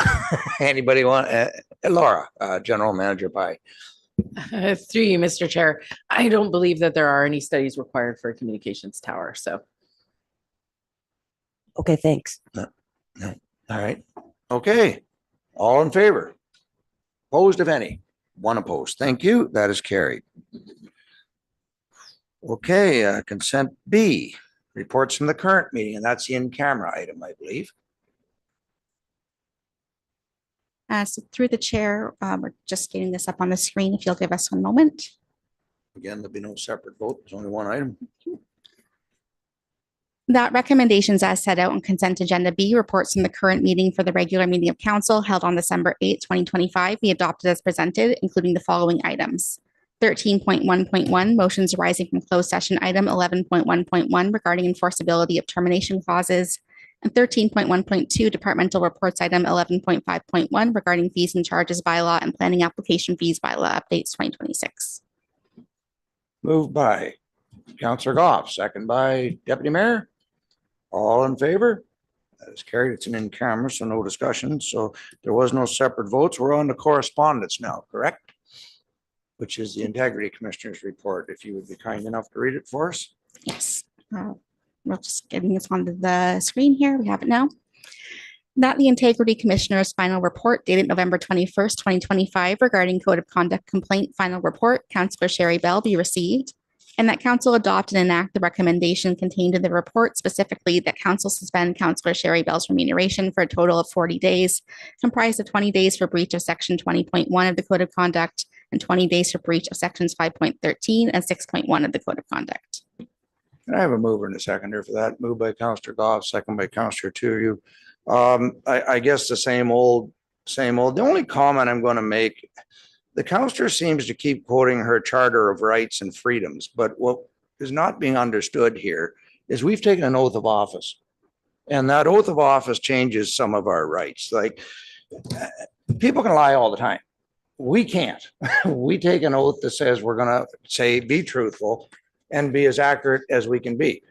anybody want Laura, General Manager by Through you, Mr. Chair, I don't believe that there are any studies required for a communications tower, so. Okay, thanks. No. All right. Okay. All in favor? Opposed, if any? One opposed. Thank you. That is carried. Okay, consent B, reports from the current meeting, and that's the in-camera item, I believe. So through the chair, we're just getting this up on the screen. If you'll give us one moment. Again, there'll be no separate vote. There's only one item. That recommendations as set out on consent agenda B, reports from the current meeting for the regular meeting of council held on December 8th, 2025, be adopted as presented, including the following items. 13.1.1, motions arising from closed session item 11.1.1 regarding enforceability of termination clauses, and 13.1.2, departmental reports item 11.5.1 regarding fees and charges bylaw and planning application fees bylaw updates 2026. Moved by Councillor Goff, second by Deputy Mayor. All in favor? That is carried. It's an in-camera, so no discussion. So there was no separate votes. We're on to correspondence now, correct? Which is the Integrity Commissioner's report. If you would be kind enough to read it for us. Yes. We're just getting this onto the screen here. We have it now. That the Integrity Commissioner's final report dated November 21st, 2025 regarding Code of Conduct Complaint final report, Councillor Sherry Bell, be received, and that Council adopt and enact the recommendation contained in the report, specifically that Council suspend Councillor Sherry Bell's remuneration for a total of 40 days, comprised of 20 days for breach of Section 20.1 of the Code of Conduct and 20 days for breach of Sections 5.13 and 6.1 of the Code of Conduct. Can I have a mover and a seconder for that? Moved by Councillor Goff, second by Councillor Turu. I guess the same old. The only comment I'm going to make, the councillor seems to keep quoting her Charter of Rights and Freedoms, but what is not being understood here is we've taken an oath of office, and that oath of office changes some of our rights. Like, people can lie all the time. We can't. We take an oath that says we're going to say, be truthful and be as accurate as we can be.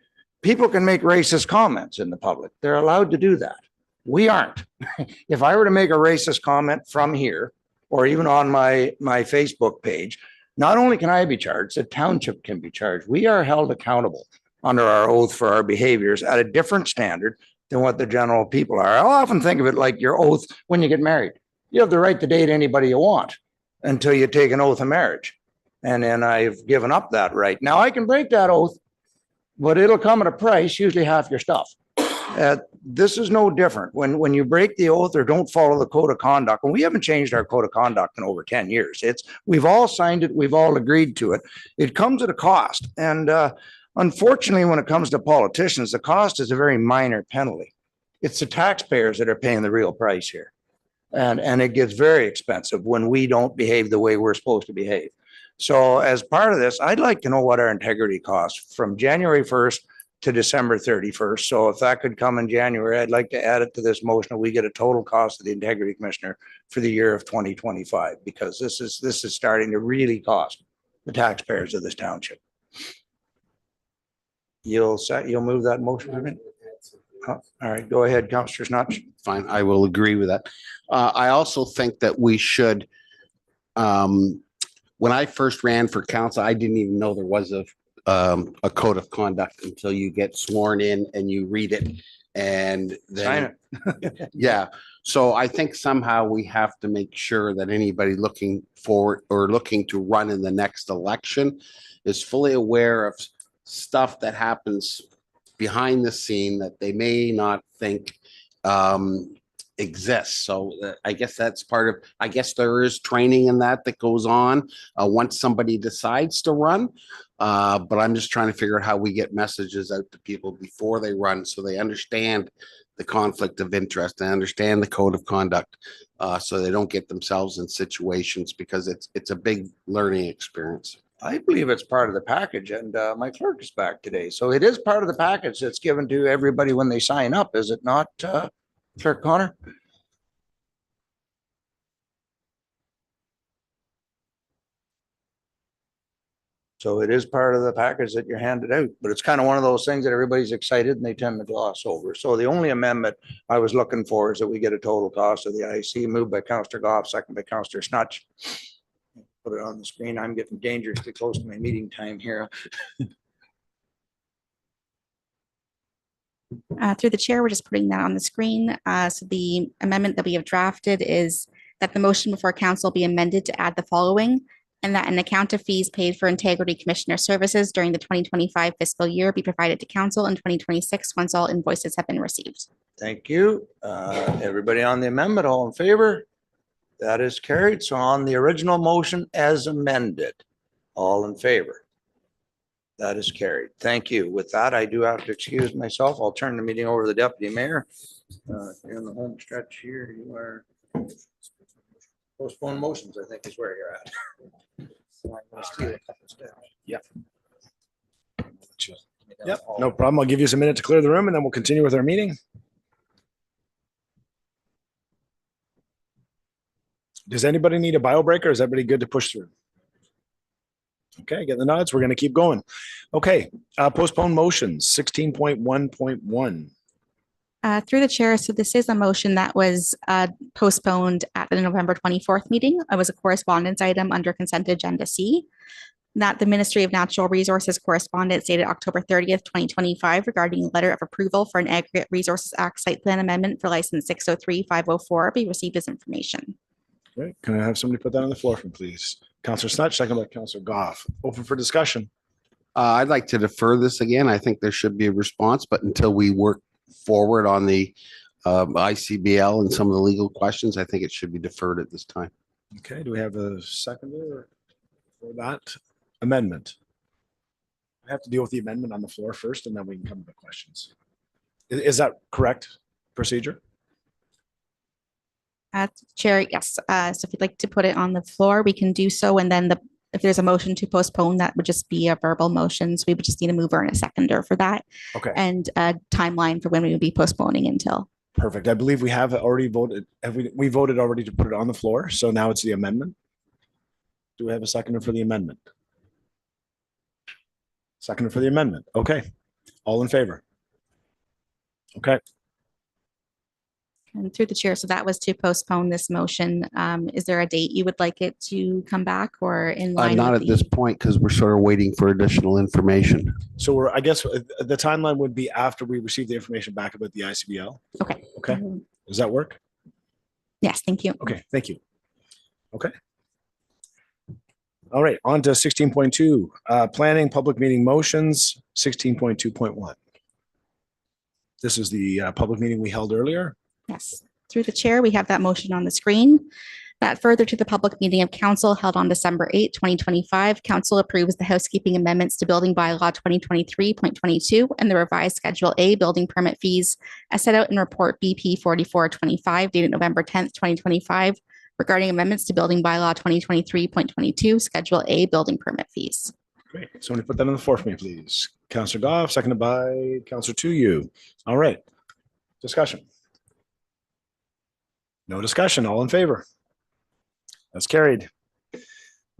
People can make racist comments in the public. They're allowed to do that. We aren't. If I were to make a racist comment from here, or even on my Facebook page, not only can I be charged, the township can be charged. We are held accountable under our oath for our behaviors at a different standard than what the general people are. I'll often think of it like your oath when you get married. You have the right to date anybody you want until you take an oath of marriage. And then I've given up that right. Now I can break that oath, but it'll come at a price, usually half your stuff. This is no different. When you break the oath or don't follow the code of conduct, and we haven't changed our code of conduct in over 10 years. We've all signed it. We've all agreed to it. It comes at a cost. And unfortunately, when it comes to politicians, the cost is a very minor penalty. It's the taxpayers that are paying the real price here. And it gets very expensive when we don't behave the way we're supposed to behave. So as part of this, I'd like to know what our integrity costs from January 1st to December 31st. So if that could come in January, I'd like to add it to this motion that we get a total cost of the Integrity Commissioner for the year of 2025, because this is starting to really cost the taxpayers of this township. You'll move that motion, Ruben? All right, go ahead, Councillor Snutch. Fine, I will agree with that. I also think that we should, when I first ran for council, I didn't even know there was a code of conduct until you get sworn in and you read it and then sign it. Yeah. So I think somehow we have to make sure that anybody looking forward or looking to run in the next election is fully aware of stuff that happens behind the scene that they may not think exists. So I guess that's part of, I guess there is training in that goes on once somebody decides to run. But I'm just trying to figure out how we get messages out to people before they run so they understand the conflict of interest and understand the code of conduct so they don't get themselves in situations, because it's a big learning experience. I believe it's part of the package, and my clerk is back today. So it is part of the package that's given to everybody when they sign up, is it not, Clerk Connor? So it is part of the package that you're handed out, but it's kind of one of those things that everybody's excited and they tend to gloss over. So the only amendment I was looking for is that we get a total cost of the IC, moved by Councillor Goff, second by Councillor Snutch. put it on the screen. I'm getting dangerously close to my meeting time here. Through the chair, we're just putting that on the screen. So the amendment that we have drafted is that the motion before council be amended to add the following, and that an account of fees paid for integrity commissioner services during the 2025 fiscal year be provided to council in 2026 once all invoices have been received. Thank you. Everybody on the amendment, all in favor? That is carried. So on the original motion as amended, all in favor? That is carried. Thank you. With that, I do have to excuse myself. I'll turn the meeting over to the deputy mayor. You're in the home stretch here. You are postpone motions, I think is where you're at. So I'm gonna steal a couple steps. Yep. Yep, no problem. I'll give you a minute to clear the room and then we'll continue with our meeting. Does anybody need a bio break or is everybody good to push through? Okay, get the nods. We're going to keep going. Okay, postpone motions 16.1.1. Through the chair, so this is a motion that was postponed at the November 24th meeting. It was a correspondence item under consent agenda C. That the Ministry of Natural Resources correspondence dated October 30th, 2025 regarding a letter of approval for an Aggregate Resources Act site plan amendment for license 603-504 be received as information. Great. Can I have somebody put that on the floor for me, please? Councillor Snutch, second by Councillor Goff. Open for discussion. I'd like to defer this again. I think there should be a response, but until we work forward on the ICBL and some of the legal questions, I think it should be deferred at this time. Okay, do we have a seconder for that amendment? I have to deal with the amendment on the floor first and then we can come to the questions. Is that correct procedure? Chair, yes. So if you'd like to put it on the floor, we can do so. And then if there's a motion to postpone, that would just be a verbal motion. So we would just need a mover and a seconder for that. Okay. And a timeline for when we would be postponing until. Perfect. I believe we have already voted. We voted already to put it on the floor. So now it's the amendment. Do we have a seconder for the amendment? Seconder for the amendment. Okay. All in favor? Okay. And through the chair, so that was to postpone this motion. Is there a date you would like it to come back or in line? Not at this point, because we're sort of waiting for additional information. So I guess the timeline would be after we receive the information back about the ICBL. Okay. Okay. Does that work? Yes, thank you. Okay, thank you. Okay. All right, on to 16.2, planning public meeting motions, 16.2.1. This is the public meeting we held earlier. Yes, through the chair, we have that motion on the screen. That further to the public meeting of council held on December 8, 2025, council approves the housekeeping amendments to building bylaw 2023.22 and the revised Schedule A building permit fees as set out in report BP 4425 dated November 10th, 2025 regarding amendments to building bylaw 2023.22 Schedule A building permit fees. Great. Somebody put that on the floor for me, please. Councillor Goff, seconded by Councillor Tuyu. All right. Discussion. No discussion. All in favor? That's carried.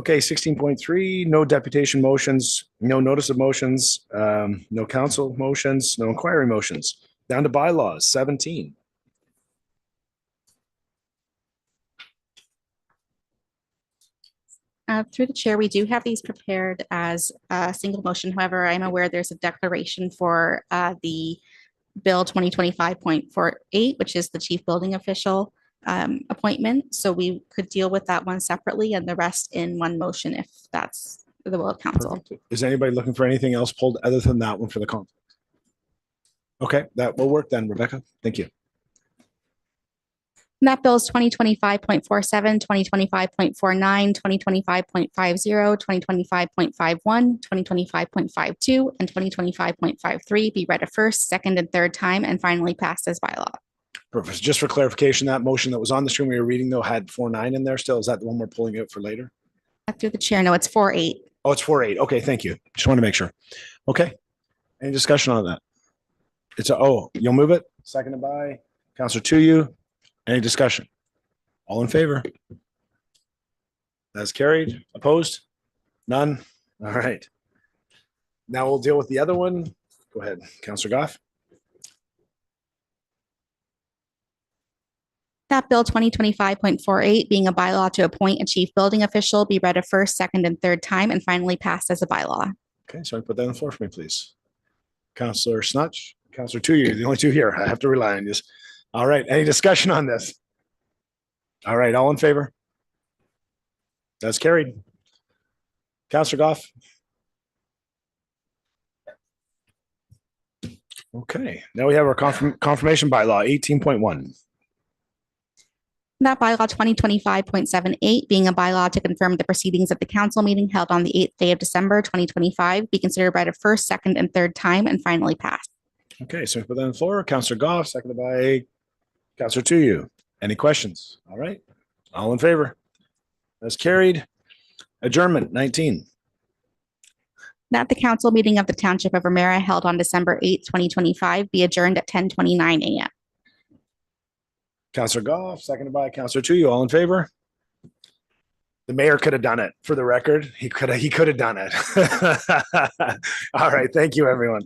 Okay, 16.3, no deputation motions, no notice of motions, no council motions, no inquiry motions. Down to bylaws, 17. Through the chair, we do have these prepared as a single motion. However, I'm aware there's a declaration for the Bill 2025.48, which is the chief building official appointment. So we could deal with that one separately and the rest in one motion if that's the will of council. Perfect. Is anybody looking for anything else pulled other than that one for the conflict? Okay, that will work then, Rebecca. Thank you. And that bill is 2025.47, 2025.49, 2025.50, 2025.51, 2025.52, and 2025.53 be read a first, second, and third time, and finally passed as bylaw. Perfect. Just for clarification, that motion that was on the screen we were reading though had 4.9 in there still. Is that the one we're pulling out for later? Through the chair, no, it's 4.8. Oh, it's 4.8. Okay, thank you. Just want to make sure. Okay. Any discussion on that? You'll move it? Seconded by Councillor Tuyu. Any discussion? All in favor? That's carried. Opposed? None? All right. Now we'll deal with the other one. Go ahead, Councillor Goff. That Bill 2025.48, being a bylaw to appoint a chief building official, be read a first, second, and third time and finally passed as a bylaw. Okay, so put that on the floor for me, please. Counselor Snutch, Counselor Tuya, the only two here. I have to rely on you. All right, any discussion on this? All right, all in favor? That's carried. Counselor Goff. Okay, now we have our confirmation bylaw 18.1. That bylaw 2025.78, being a bylaw to confirm the proceedings of the council meeting held on the 8th day of December 2025, be considered read a first, second, and third time and finally passed. Okay, so put that on the floor. Counselor Goff, seconded by Counselor Tuyu. Any questions? All right, all in favor? That's carried. Adjournment 19. That the council meeting of the Township of Ramara held on December 8th, 2025, be adjourned at 10:29 a.m. Counselor Goff, seconded by Counselor Tuyu. All in favor? The mayor could have done it. For the record, he could have done it. All right, thank you, everyone.